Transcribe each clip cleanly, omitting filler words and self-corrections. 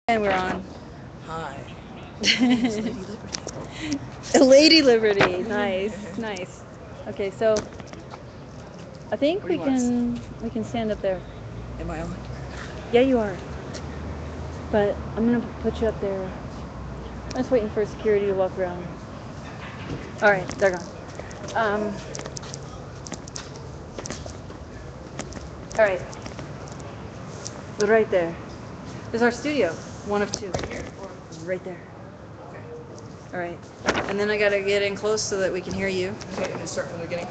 And we're on. Hi. My name is Lady Liberty. Lady Liberty. Nice, nice. Okay, so I think Where do we you want us? can stand up there. Am I on? Yeah, you are. But I'm gonna put you up there. I'm just waiting for security to walk around. All right, they're gone. Um. All right. Right there. There's our studio. One of two. Right here? Or Right there. okay. All right. And then I gotta get in close so that we can hear you. Okay, and then start from the beginning.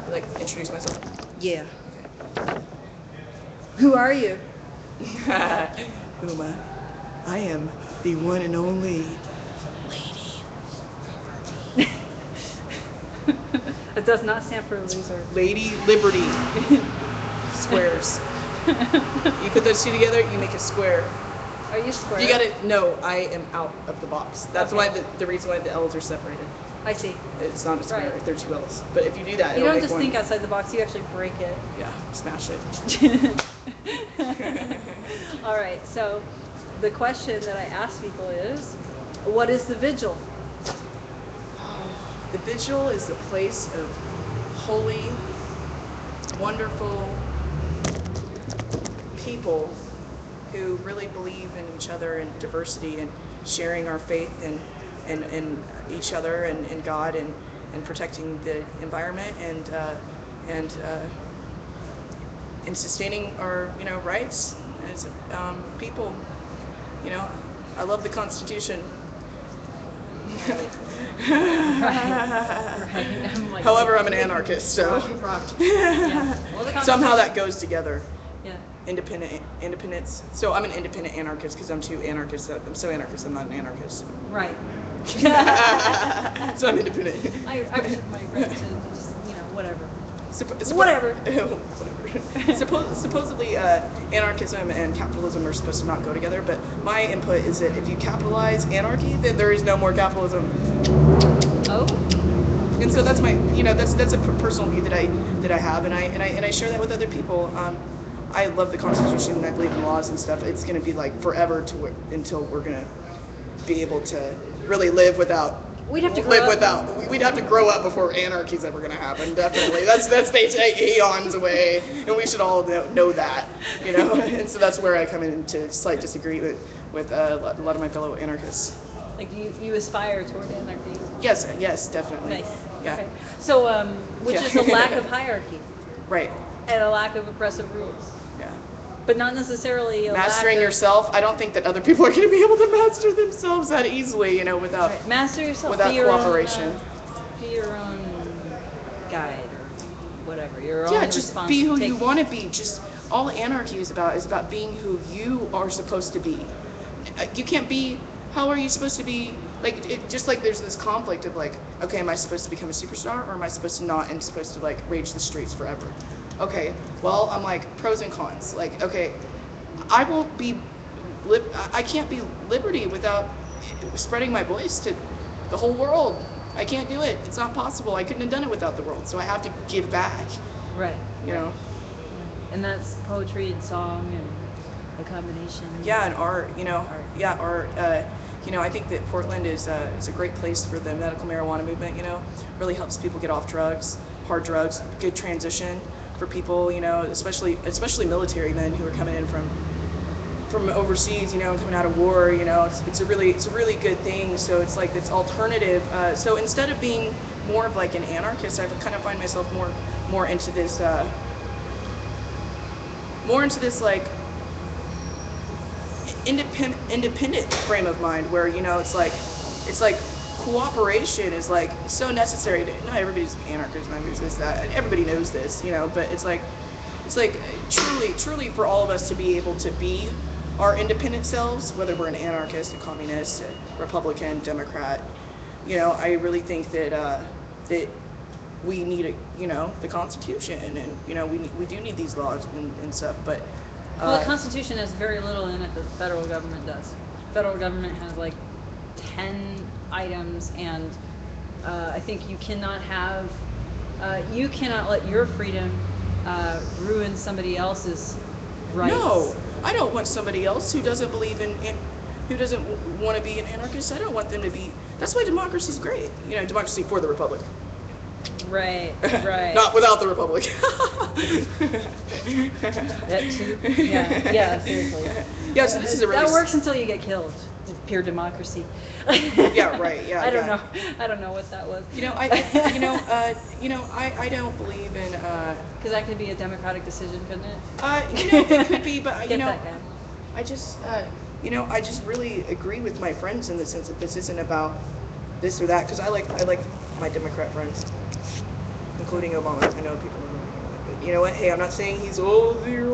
Like introduce myself. Yeah. Who are you? Who am I? I am the one and only It does not stand for loser. Lady Liberty. Squares. You put those two together, you make a square. Are you square? You gotta no, I am out of the box. That's Okay. why the reason why the L's are separated. I see. It's not a square Right. if there's two L's. But if you do that, You it'll don't make just one. think outside the box, you actually break it. Yeah, smash it. All right, so the question that I ask people is, what is the vigil? The vigil is a place of holy, wonderful people who really believe in each other and diversity and sharing our faith and each other and God and protecting the environment and sustaining our rights as people. I love the Constitution. Right. However, I'm an anarchist, so Yeah. Well, the somehow that goes together. Yeah. Independence. So I'm an independent anarchist because I'm too anarchist. I'm so anarchist. I'm not an anarchist. Right. So I'm independent. I reserve my right to just, whatever. Whatever. Supposedly, anarchism and capitalism are supposed to not go together, but my input is that if you capitalize anarchy, then there is no more capitalism. Oh. And so that's my, that's a personal view that I have, and I share that with other people. I love the Constitution and I believe in laws and stuff. It's going to be like forever until we're going to be able to really live without. We'd have to grow live up. without. We'd have to grow up before anarchy's ever going to happen. Definitely, they take eons away, and we should all know that, And so that's where I come into slight disagreement with a lot of my fellow anarchists. Like you aspire toward anarchy. Yes, definitely. Nice. Yeah. Okay. So, which Yeah. is a lack of hierarchy Right. and a lack of oppressive rules, Yeah. but not necessarily a Mastering lack of, yourself. I don't think that other people are going to be able to master themselves that easily, without Right. Master yourself. without be your cooperation. Be your own guide or whatever. Your own Yeah, just be who you take- want to be. Just all anarchy is about being who you are supposed to be. You can't be. How are you supposed to be? Just like there's this conflict of like, okay, am I supposed to become a superstar or am I supposed to not and supposed to like rage the streets forever? Okay, well, I'm like pros and cons. Like, okay, I won't be. I can't be liberty without spreading my voice to the whole world. I can't do it. It's not possible. I couldn't have done it without the world. So I have to give back. Right. You know. And that's poetry and song and a combination. Yeah, and art. Art. Yeah, art. I think that Portland is a great place for the medical marijuana movement. Really helps people get off drugs, hard drugs, good transition for people. Especially military men who are coming in from overseas. Coming out of war. It's a really good thing. So it's like it's alternative. So instead of being more of like an anarchist, I kind of find myself more into this. More into this like independent frame of mind where it's like cooperation is like so necessary to, not everybody's anarchist, not everybody's this, that, everybody knows this, but it's like truly for all of us to be able to be our independent selves, whether we're an anarchist, a communist, a Republican, Democrat. I really think that we need the Constitution, and we do need these laws and stuff, but Well, the Constitution has very little in it that the federal government does. Federal government has like 10 items, and I think you cannot let your freedom ruin somebody else's rights. no, I don't want somebody else who doesn't believe in who doesn't want to be an anarchist? I don't want them to be. That's why democracy's great. You know, democracy for the republic. Right. Not without the republic. That too. Yeah, seriously. Yeah, so this is a really. That works until you get killed. It's pure democracy. Yeah, right. Yeah. I don't know. I don't know what that was. You know, I don't believe in. Because that could be a democratic decision, couldn't it? It could be, but Get that guy. I just really agree with my friends in the sense that this isn't about this or that, because I like my Democrat friends, including Obama. I know people don't know, but you know what? Hey, I'm not saying he's or anything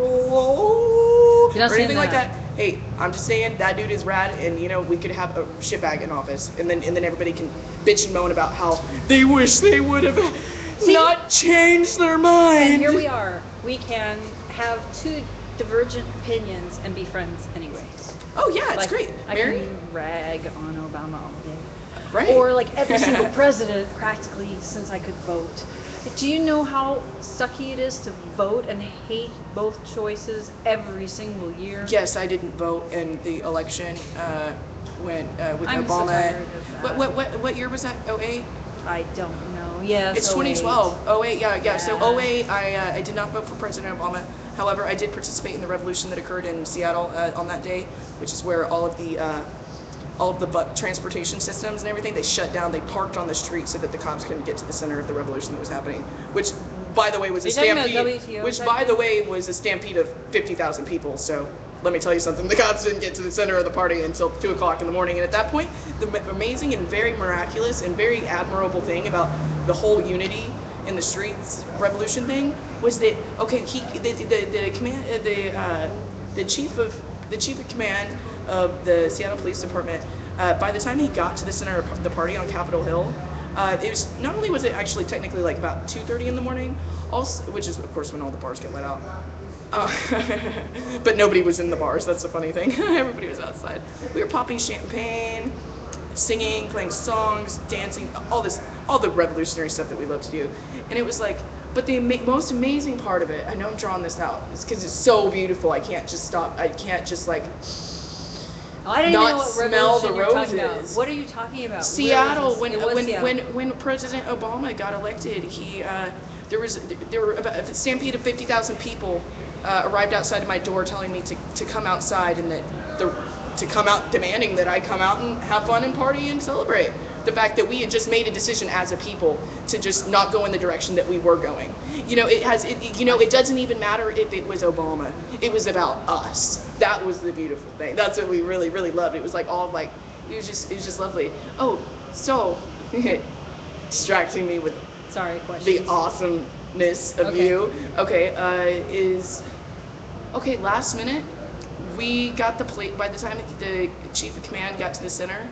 like that. Hey, I'm just saying that dude is rad, and we could have a shitbag in office, and then everybody can bitch and moan about how they wish they would have not changed their mind. And here we are. We can have two divergent opinions and be friends anyway. Oh yeah, it's Like, great. I Mary? can rag on Obama all day. Right. Or like every single president practically since I could vote. Do you know how sucky it is to vote and hate both choices every single year? Yes, I didn't vote in the election when with I'm so Obama. tired of that. What year was that? 08? I don't know. Yeah, It's 2012. 08, yeah. So 08, I did not vote for President Obama. However, I did participate in the revolution that occurred in Seattle on that day, which is where all of the transportation systems and everything, they shut down. They parked on the street so that the cops couldn't get to the center of the revolution that was happening, which, by the way, was a stampede. Which, by the way, was a stampede of 50,000 people. So let me tell you something. The cops didn't get to the center of the party until 2 o'clock in the morning. And at that point, the amazing and very miraculous and very admirable thing about the whole unity in the streets revolution thing was that the chief of command of the Seattle Police Department, by the time he got to the center of the party on Capitol Hill, it was not only was it actually technically like about 2:30 in the morning, also, which is of course when all the bars get let out. But nobody was in the bars. That's the funny thing. Everybody was outside. We were popping champagne, singing, playing songs, dancing, all the revolutionary stuff that we love to do. And it was like, but the most amazing part of it, I know I'm drawing this out, is because it's so beautiful. I can't just stop. I can't just like I don't even know not what smell the revolution you're talking about. roses. What are you talking about? Seattle, Seattle. when President Obama got elected, there were about a stampede of 50,000 people arrived outside of my door telling me to come outside, and to come out, demanding that I come out and have fun and party and celebrate the fact that we had just made a decision as a people to just not go in the direction that we were going. It doesn't even matter if it was Obama. It was about us. That was the beautiful thing. That's what we really, really loved. It was like it was just lovely. Oh, so distracting me with the awesomeness of you. Okay, last minute, we got the plate. By the time the chief of command got to the center,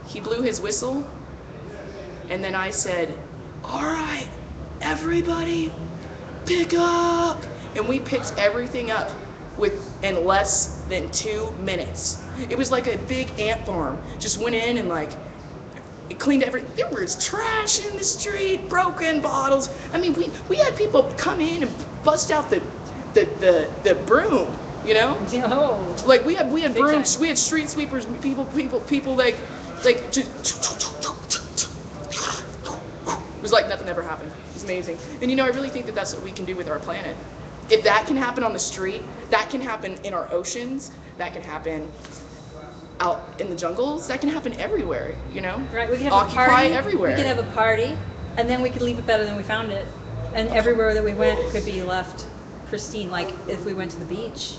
he blew his whistle, and then I said, "All right, everybody, pick up," and we picked everything up in less than 2 minutes. It was like a big ant farm. Just went in and it cleaned everything. There was trash in the street, broken bottles. I mean, we had people come in and bust out the broom. No. Like we had Big brooms, time. we had street sweepers, people like just. It was like nothing ever happened. It was amazing. And I really think that that's what we can do with our planet. If that can happen on the street, that can happen in our oceans, that can happen out in the jungles, that can happen everywhere, Right, we could have Occupy a party. everywhere. We could have a party, and then we could leave it better than we found it. And everywhere that we went could be left pristine, like if we went to the beach.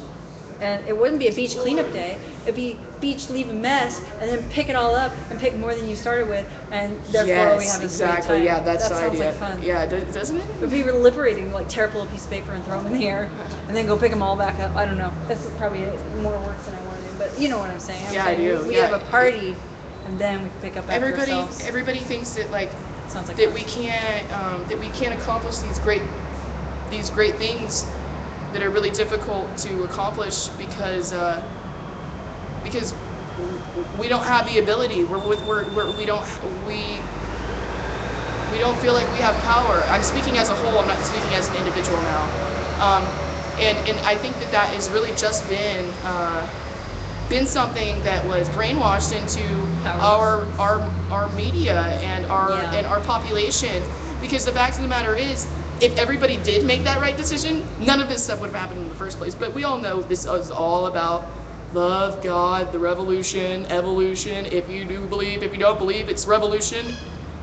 And it wouldn't be a beach cleanup day. It'd be beach leave a mess, and then pick it all up and pick more than you started with, and therefore we have a exactly. great time. Yeah, that's that the sounds idea. like fun. Yeah, doesn't it? It would be liberating, like tear up a little piece of paper and throw them in the air, and then go pick them all back up. I don't know. That's probably more work than I want to do, but you know what I'm saying. I do. We have a party, and then we can pick up after ourselves. Everybody thinks that Sounds like that fun. we can't accomplish these great things that are really difficult to accomplish because we don't have the ability. We don't feel like we have power. I'm speaking as a whole. I'm not speaking as an individual now. And I think that has really just been been something that was brainwashed into Powerless. our media and Yeah. our population. Because the fact of the matter is, if everybody did make that right decision, none of this stuff would have happened in the first place. But we all know this is all about love, God, the revolution, evolution. If you do believe, if you don't believe, it's revolution.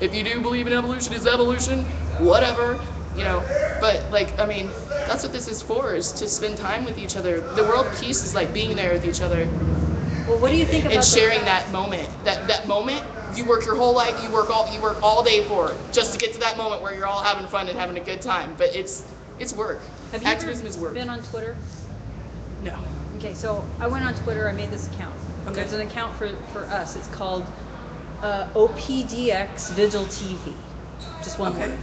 If you do believe in evolution, it's evolution. Whatever, you know. But like, I mean, that's what this is for: is to spend time with each other. The world peace is like being there with each other Well, what do you think about and sharing the that moment. That moment you work your whole life, you work all day for just to get to that moment where you're all having fun and having a good time. But it's work. Have you Activism is ever work. been on Twitter? No. Okay, so I went on Twitter. I made this account. Okay. There's an account for us. It's called OPDX Vigil TV. Just one Okay. word.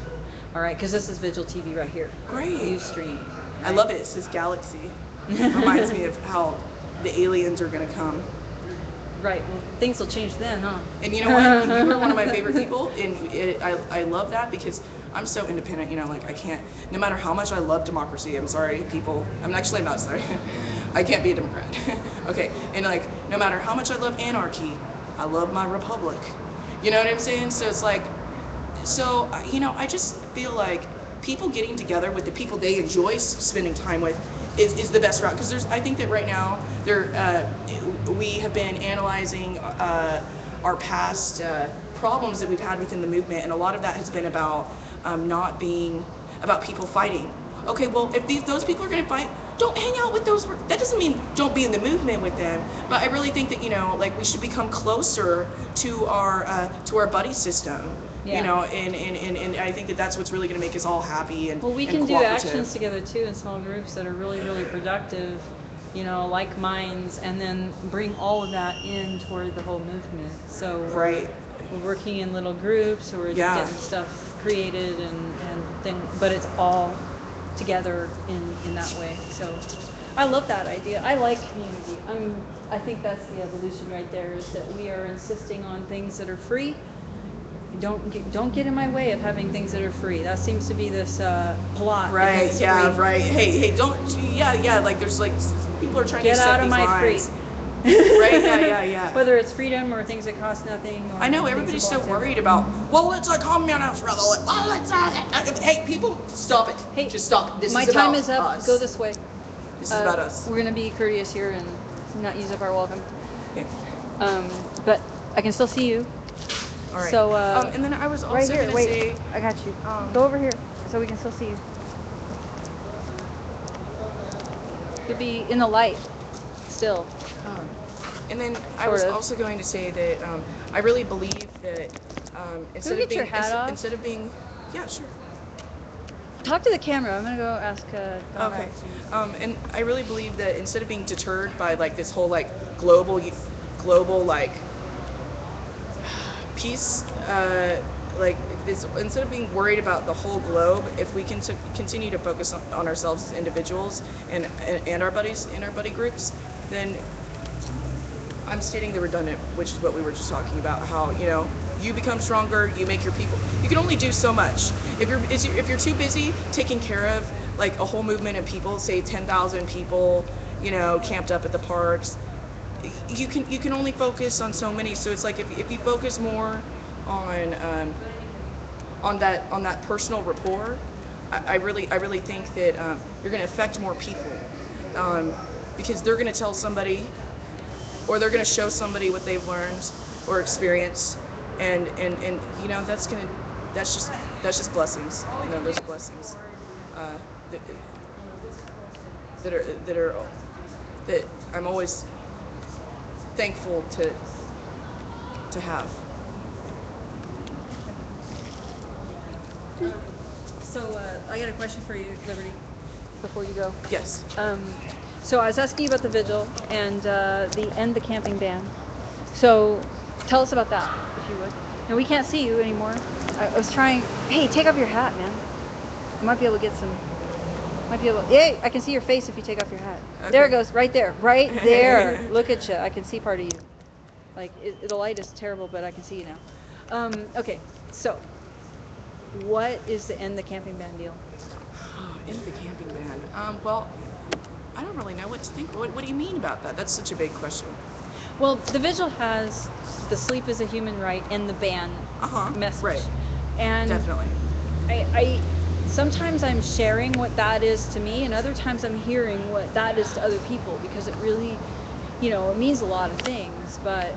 All right, because this is Vigil TV right here. Great. Ustream. I love it. It says galaxy. Reminds me of how the aliens are gonna come. Right. Well, things will change then, huh? And you know what? You were one of my favorite people, and I love that because I'm so independent. You know, like I can't. No matter how much I love democracy, I'm sorry, people. I'm not sorry. I can't be a Democrat. Okay. And like, no matter how much I love anarchy, I love my republic. You know what I'm saying? So it's like, so you know, I just feel like people getting together with the people they enjoy spending time with is the best route. Because I think that right now we have been analyzing our past problems that we've had within the movement, and a lot of that has been about not being about people fighting. Okay, well, if those people are going to fight, don't hang out with those. That doesn't mean don't be in the movement with them. But I really think that, you know, like we should become closer to our buddy system. Yeah. You know, and I think that that's what's really going to make us all happy and Well, we and can do cooperative. actions together too in small groups that are really, really productive, you know, like minds, and then bring all of that in toward the whole movement. So Right. we're working in little groups, or we're Yeah. getting stuff created and thing, but it's all together in that way. So I love that idea. I like community. I think that's the evolution right there, is that we are insisting on things that are free. Don't get in my way of having things that are free. That seems to be this plot. Right, against yeah, free. right. Hey, don't, yeah, like there's like, people are trying Get to set out of these my lines. free. Right, yeah. Whether it's freedom or things that cost nothing. Or I know, things everybody's that so belong to worried everyone. about, well, it's a communist revolution. Well, it's hey, people, stop it. Hey, just stop. This my is about time is up. us. Go this way. This is about us. We're gonna be courteous here and not use up our welcome. Okay. But I can still see you. All right. So, and then I was also right here. gonna Wait, say, I got you. Go over here so we can still see you. You'll be in the light still. and then I was Sort of. also going to say that I really believe that instead get of being your hat off? instead of being, yeah, sure. Talk to the camera. I'm gonna go ask. Okay. And I really believe that instead of being deterred by like this whole like global like peace, like this, instead of being worried about the whole globe, if we can continue to focus on ourselves as individuals and our buddies in our buddy groups, then I'm stating the redundant, which is what we were just talking about, how, you know, you become stronger, you make your people, you can only do so much. If you're too busy taking care of like a whole movement of people, say 10,000 people, you know, camped up at the parks, you can only focus on so many. So it's like if you focus more on that personal rapport, I really think that you're going to affect more people, because they're going to tell somebody, or they're going to show somebody what they've learned or experienced, and you know, that's just blessings. You know, those blessings that I'm always thankful to have. So I got a question for you, Liberty, before you go. Yes. So I was asking you about the vigil and the end the camping ban. So tell us about that, if you would. No, we can't see you anymore. I was trying. Hey, take off your hat, man. You might be able to get some. Might be able. Hey, I can see your face if you take off your hat. Okay. There it goes, right there, right there. Look at you. I can see part of you. Like the light is terrible, but I can see you now. Okay, so what is the end the camping ban deal? In the camping ban. Well, I don't really know what to think. What do you mean about that? That's such a big question. Well, the vigil has the sleep is a human right and the ban message. Right. And Definitely. I sometimes I'm sharing what that is to me, and other times I'm hearing what that is to other people, because it really, it means a lot of things. But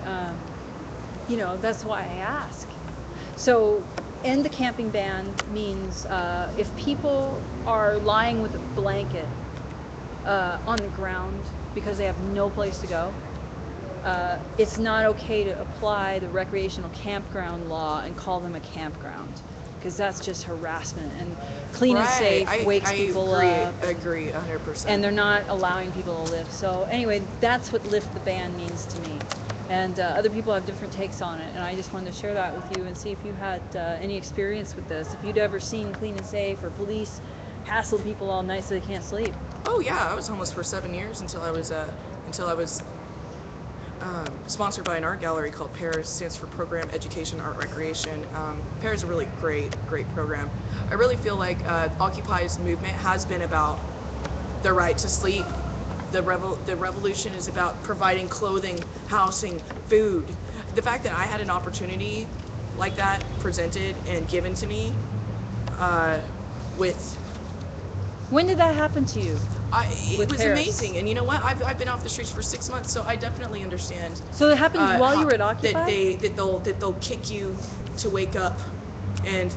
that's why I ask. So, end the camping ban means if people are lying with a blanket on the ground because they have no place to go, it's not okay to apply the recreational campground law and call them a campground, because that's just harassment, and clean and safe wakes people up. I agree 100%. And they're not allowing people to live. So anyway, that's what lift the ban means to me. And other people have different takes on it, and I just wanted to share that with you and see if you had any experience with this, if you'd ever seen clean and safe or police hassle people all night so they can't sleep. Oh yeah, I was homeless for 7 years until I was sponsored by an art gallery called PAIRS, stands for Program Education Art Recreation. PAIRS is a really great program. I really feel like Occupy's movement has been about the right to sleep. The revolution is about providing clothing, housing, food. The fact that I had an opportunity like that presented and given to me with... When did that happen to you? It was PAIRS? amazing, and you know what? I've been off the streets for 6 months, so I definitely understand. So it happened while you were at Occupy? That they'll kick you to wake up, and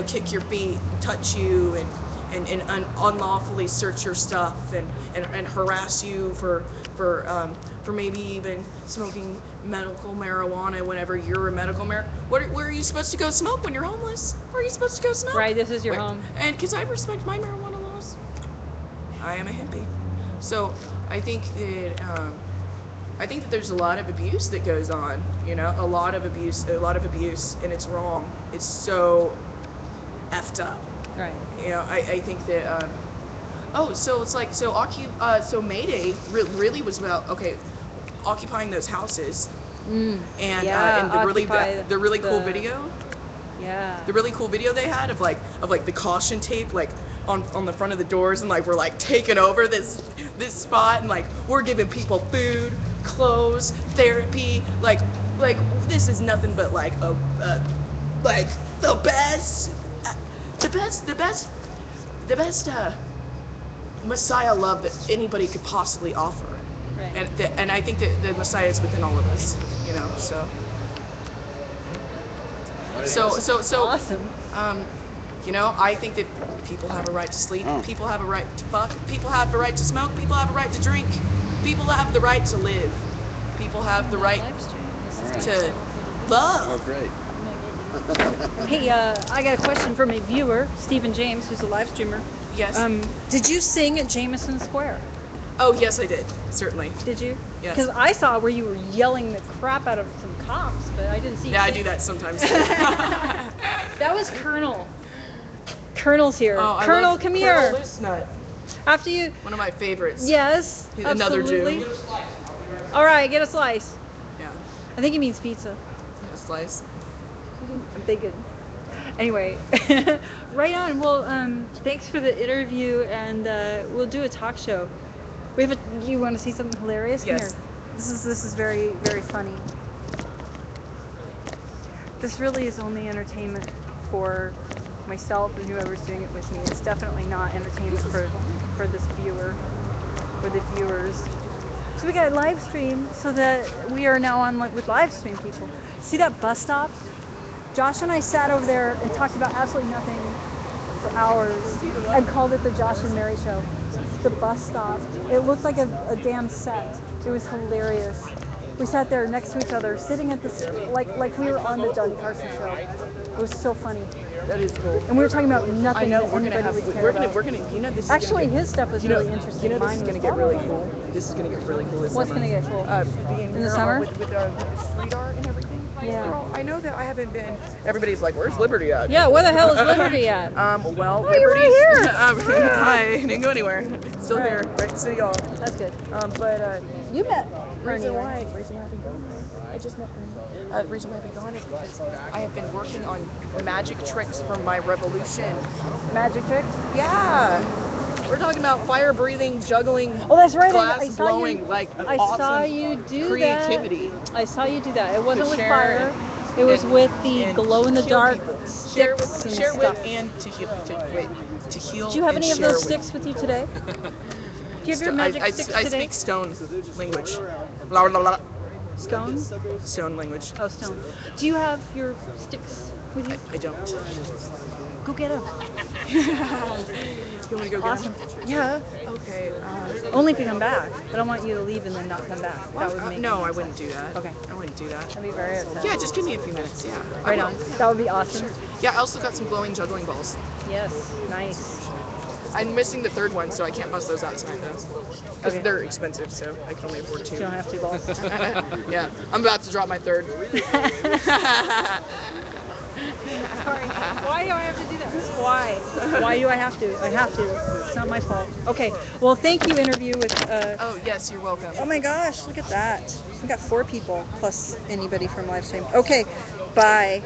kick your feet, touch you, and unlawfully search your stuff, and harass you for maybe even smoking medical marijuana whenever you're a medical marijuana. Where are you supposed to go smoke when you're homeless? Where are you supposed to go smoke? Right, this is your home. And because I respect my marijuana laws, I am a hippie. So I think that there's a lot of abuse that goes on. A lot of abuse, and it's wrong. It's so effed up. Right. I think that. So it's like so May Day really was about occupying those houses. And the really cool video. Yeah. The really cool video they had of the caution tape on the front of the doors, and we're taking over this spot, and we're giving people food, clothes, therapy, this is nothing but the best Messiah love that anybody could possibly offer. Right. And I think that the Messiah is within all of us, so Awesome. I think that people have a right to sleep, people have a right to fuck, people have the right to smoke, people have a right to drink, people have the right to live, people have the right to love. Oh, great. Hey, I got a question from a viewer, Stephen James, who's a live streamer. Yes. Did you sing at Jameson Square? Oh, yes, I did. Certainly. Did you? Yes. Because I saw where you were yelling the crap out of some cops, but I didn't see you. Yeah, I sing. do that sometimes. That was Colonel. Colonel's here. Oh, Colonel, come here. Colonel Loose Nut. After you. One of my favorites. Yes. He's another absolutely. Jew. All right, get a slice. Yeah. I think he means pizza. A slice. I'm thinking. Anyway, right on. Well, thanks for the interview, and we'll do a talk show. You want to see something hilarious? Come Yes. here. This is very, very funny. This really is only entertainment for myself and whoever's doing it with me. It's definitely not entertainment for this viewer, for the viewers. So we got a live stream so that we are now on with live stream people. See that bus stop? Josh and I sat over there and talked about absolutely nothing for hours and called it the Josh and Mary Show. The bus stop. It looked like a damn set. It was hilarious. We sat there next to each other, sitting at this, like we were on the Johnny Carson show. It was so funny. That is cool. And we were talking about nothing I know that anybody would care we're about. gonna this is Actually, gonna his stuff was really interesting. this Mine is was gonna get really cool. This is gonna get really cool this What's summer. gonna get cool? Being In the here summer? with street art and everything. Yeah. Girl, I know that I haven't been. Everybody's like, "Where's Liberty at?" Yeah, where the hell is Liberty at? Well, Oh, you're right Liberty's- here. Hi, didn't go anywhere. Still Right. here, right to City Hall. That's good. But You met Bernie, reason right? why I've been gone. I just met Bernie. The reason why I've been gone is because I have been working on magic tricks from my revolution. Magic tricks? Yeah. We're talking about fire breathing, juggling, Oh, that's right. glass I saw you. blowing, like an I awesome saw you do creativity. that. I saw you do that. It wasn't To with share fire. It was and- with the and glow in the heal dark people. sticks and share stuff. with and to heal. To heal. Do you have and any of share those with. sticks with you today? Do you have your magic sticks I today? speak stone language. Blah, blah, blah. Stones? Stone language. Oh, stone. Do you have your sticks with you? I don't. Go get them. You want me to go Awesome. get them? Yeah. Okay. Only if you come back. I don't want you to leave and then not come back. That would make no, no I sense. wouldn't do that. Okay. I wouldn't do that. I'd be very upset. Yeah, just give me a few minutes. Yeah. I Right will. on. That would be awesome. Yeah, I also got some glowing juggling balls. Yes. Nice. I'm missing the third one, so I can't bust those out tonight though. Because Okay. they're expensive, so I can only afford You two. don't have to balls. Yeah, I'm about to drop my third. Sorry. Why do I have to do that? Why? Why do I have to? I have to. It's not my fault. Okay. Well, thank you, interview with. Oh, yes, you're welcome. Oh my gosh! Look at that. We got 4 people plus anybody from live stream. Okay. Bye.